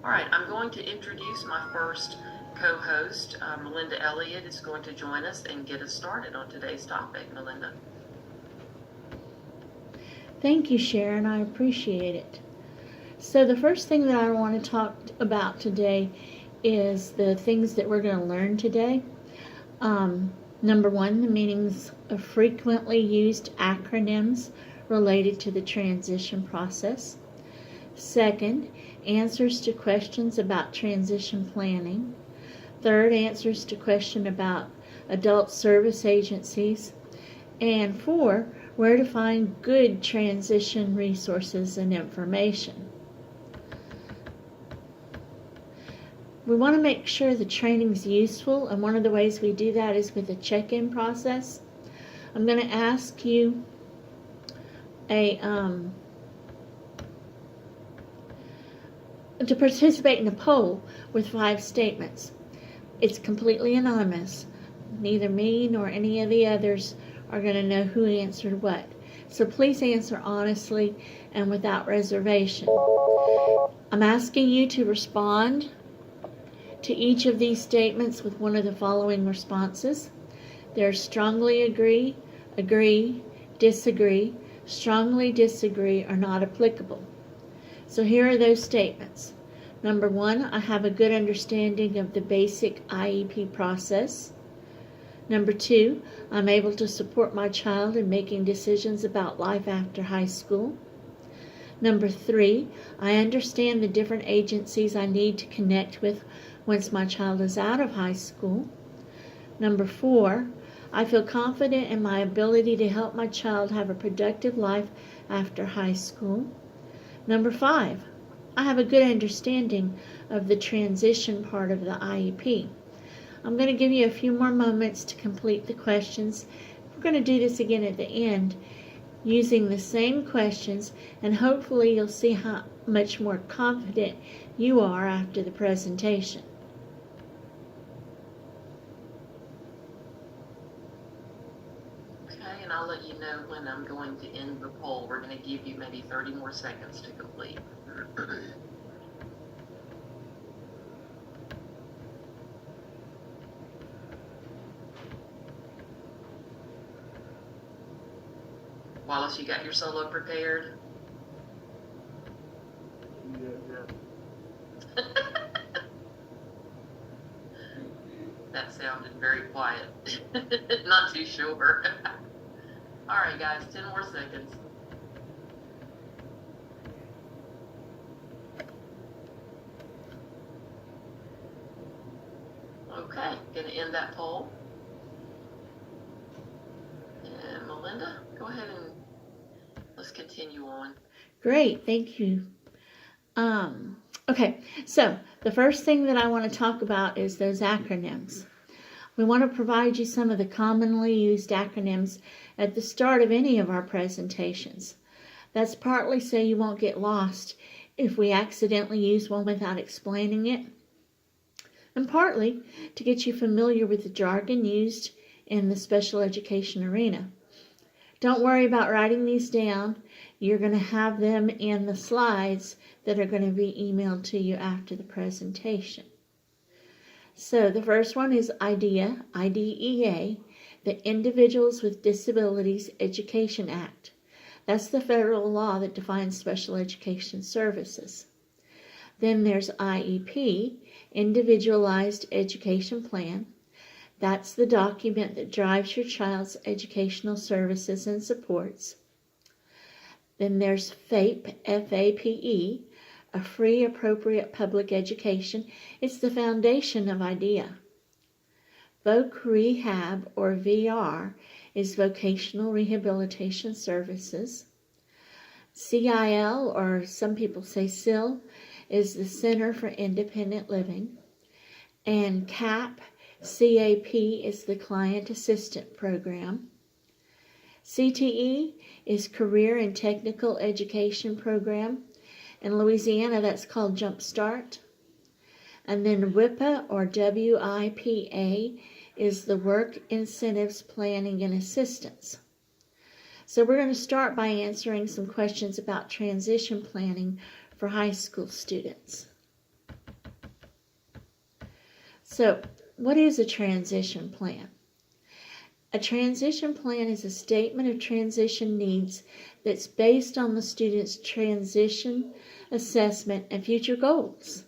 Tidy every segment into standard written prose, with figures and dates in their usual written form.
All right, I'm going to introduce my first co-host. Melinda Elliott is going to join us and get us started on today's topic. Melinda. Thank you, Sharon. I appreciate it. So the first thing that I want to talk about today is the things that we're going to learn today. Number one, the meanings of frequently used acronyms related to the transition process. Second, answers to questions about transition planning. Third, answers to questions about adult service agencies. And four, where to find good transition resources and information. We want to make sure the training is useful, and one of the ways we do that is with a check-in process. I'm going to ask you to participate in a poll with 5 statements. It's completely anonymous. Neither me nor any of the others are going to know who answered what. So please answer honestly and without reservation. I'm asking you to respond to each of these statements with one of the following responses. There's strongly agree, agree, disagree, strongly disagree are not applicable. So here are those statements. Number 1, I have a good understanding of the basic IEP process. Number 2, I'm able to support my child in making decisions about life after high school. Number 3, I understand the different agencies I need to connect with once my child is out of high school. Number 4, I feel confident in my ability to help my child have a productive life after high school. Number 5, I have a good understanding of the transition part of the IEP. I'm going to give you a few more moments to complete the questions. We're going to do this again at the end using the same questions, and hopefully you'll see how much more confident you are after the presentation. Okay, and I'll let you know when I'm going to end the poll. We're going to give you maybe 30 more seconds to complete. Wallace, you got your solo prepared? Yeah. That sounded very quiet. Not too sure. All right, guys, 10 more seconds. Okay, going to end that poll. And Melinda, go ahead and let's continue on. Great, thank you. Okay, so the first thing that I want to talk about is those acronyms. We want to provide you some of the commonly used acronyms at the start of any of our presentations. That's partly so you won't get lost if we accidentally use one without explaining it, and partly to get you familiar with the jargon used in the special education arena. Don't worry about writing these down. You're going to have them in the slides that are going to be emailed to you after the presentation. So the first one is IDEA, I-D-E-A, the Individuals with Disabilities Education Act. That's the federal law that defines special education services. Then there's IEP, Individualized Education Plan. That's the document that drives your child's educational services and supports. Then there's FAPE, F-A-P-E, a free appropriate public education. It's the foundation of IDEA. Voc Rehab, or VR, is vocational rehabilitation services. CIL, or some people say CIL, is the Center for Independent Living. And CAP, C-A-P, is the Client Assistant Program. CTE is Career and Technical Education Program. In Louisiana, that's called Jump Start. And then WIPA, or W-I-P-A, is the Work Incentives Planning and Assistance. So we're going to start by answering some questions about transition planning for high school students. So, what is a transition plan? A transition plan is a statement of transition needs that's based on the student's transition assessment and future goals.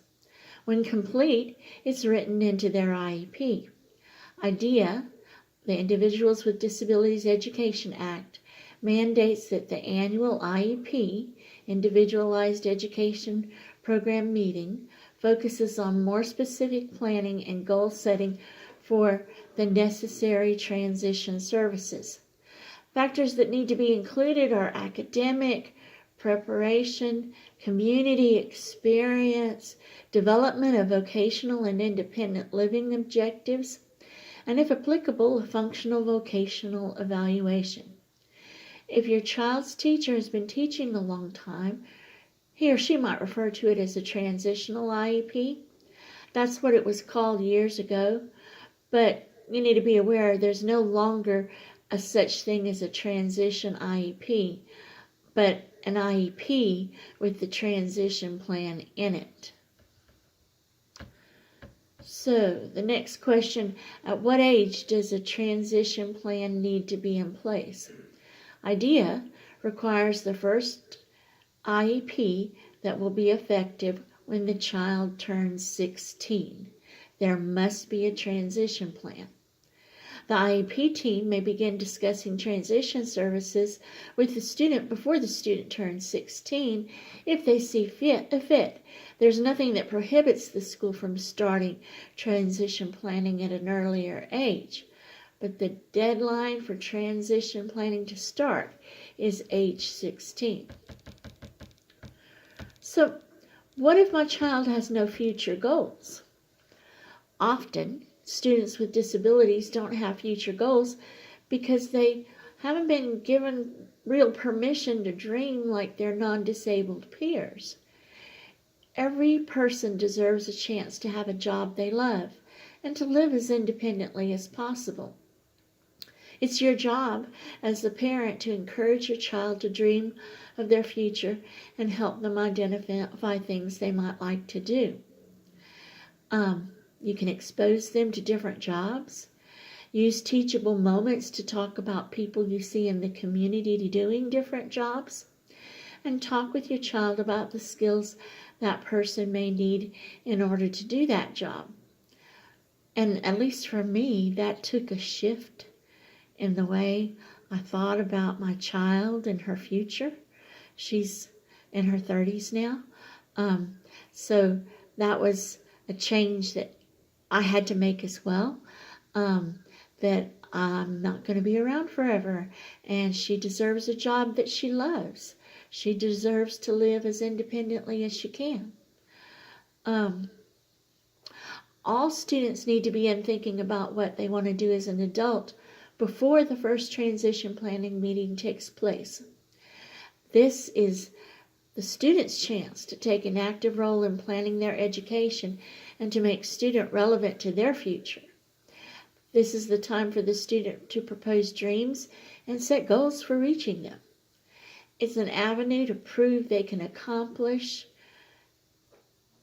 When complete, it's written into their IEP. IDEA, the Individuals with Disabilities Education Act, mandates that the annual IEP, Individualized Education Program meeting, focuses on more specific planning and goal setting for the necessary transition services. Factors that need to be included are academic, preparation, community experience, development of vocational and independent living objectives, and if applicable, a functional vocational evaluation. If your child's teacher has been teaching a long time, he or she might refer to it as a transitional IEP. That's what it was called years ago, but you need to be aware there's no longer a such thing as a transition IEP, but an IEP with the transition plan in it. So, the next question, at what age does a transition plan need to be in place? IDEA requires the first IEP that will be effective when the child turns 16. There must be a transition plan. The IEP team may begin discussing transition services with the student before the student turns 16 if they see fit. There's nothing that prohibits the school from starting transition planning at an earlier age, but the deadline for transition planning to start is age 16. So, what if my child has no future goals? Often, students with disabilities don't have future goals because they haven't been given real permission to dream like their non-disabled peers. Every person deserves a chance to have a job they love and to live as independently as possible. It's your job as the parent to encourage your child to dream of their future and help them identify things they might like to do. You can expose them to different jobs. Use teachable moments to talk about people you see in the community doing different jobs. And talk with your child about the skills that person may need in order to do that job. And at least for me, that took a shift in the way I thought about my child and her future. She's in her 30s now. So that was a change that I had to make as well, that I'm not going to be around forever, and she deserves a job that she loves. She deserves to live as independently as she can. All students need to begin thinking about what they want to do as an adult before the first transition planning meeting takes place. This is the student's chance to take an active role in planning their education and to make student relevant to their future. This is the time for the student to propose dreams and set goals for reaching them. It's an avenue to prove they can accomplish,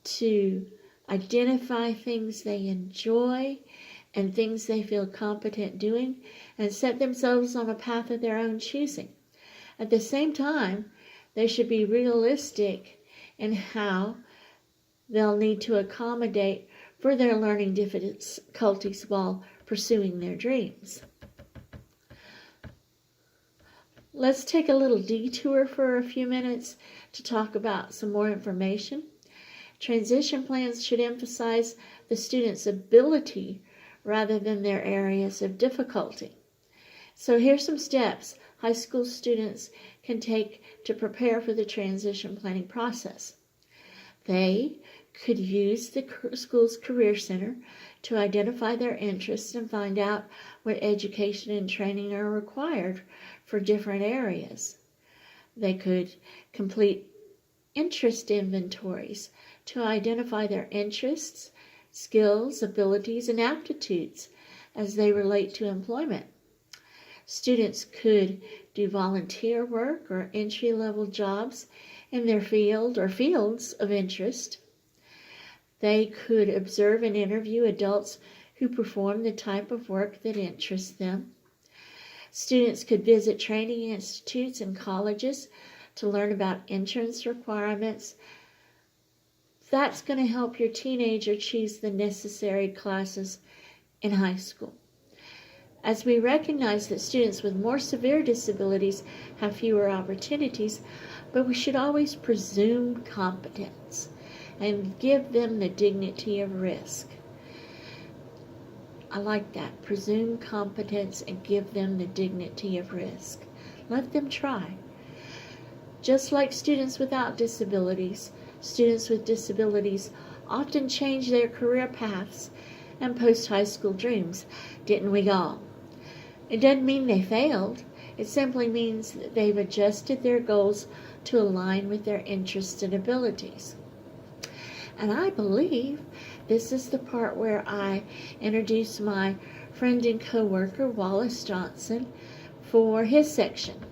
to identify things they enjoy and things they feel competent doing, and set themselves on a path of their own choosing. At the same time, they should be realistic in how they'll need to accommodate for their learning difficulties while pursuing their dreams. Let's take a little detour for a few minutes to talk about some more information. Transition plans should emphasize the student's ability rather than their areas of difficulty. So here's some steps high school students can take to prepare for the transition planning process. They could use the school's Career Center to identify their interests and find out what education and training are required for different areas. They could complete interest inventories to identify their interests, skills, abilities, and aptitudes as they relate to employment. Students could do volunteer work or entry-level jobs in their field or fields of interest. They could observe and interview adults who perform the type of work that interests them. Students could visit training institutes and colleges to learn about entrance requirements. That's going to help your teenager choose the necessary classes in high school. As we recognize that students with more severe disabilities have fewer opportunities, but we should always presume competence and give them the dignity of risk. I like that. Presume competence and give them the dignity of risk. Let them try. Just like students without disabilities, students with disabilities often change their career paths and post-high school dreams, didn't we all? It doesn't mean they failed. It simply means that they've adjusted their goals to align with their interests and abilities. And I believe this is the part where I introduce my friend and co-worker, Wallace Johnson, for his section.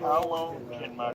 How long can my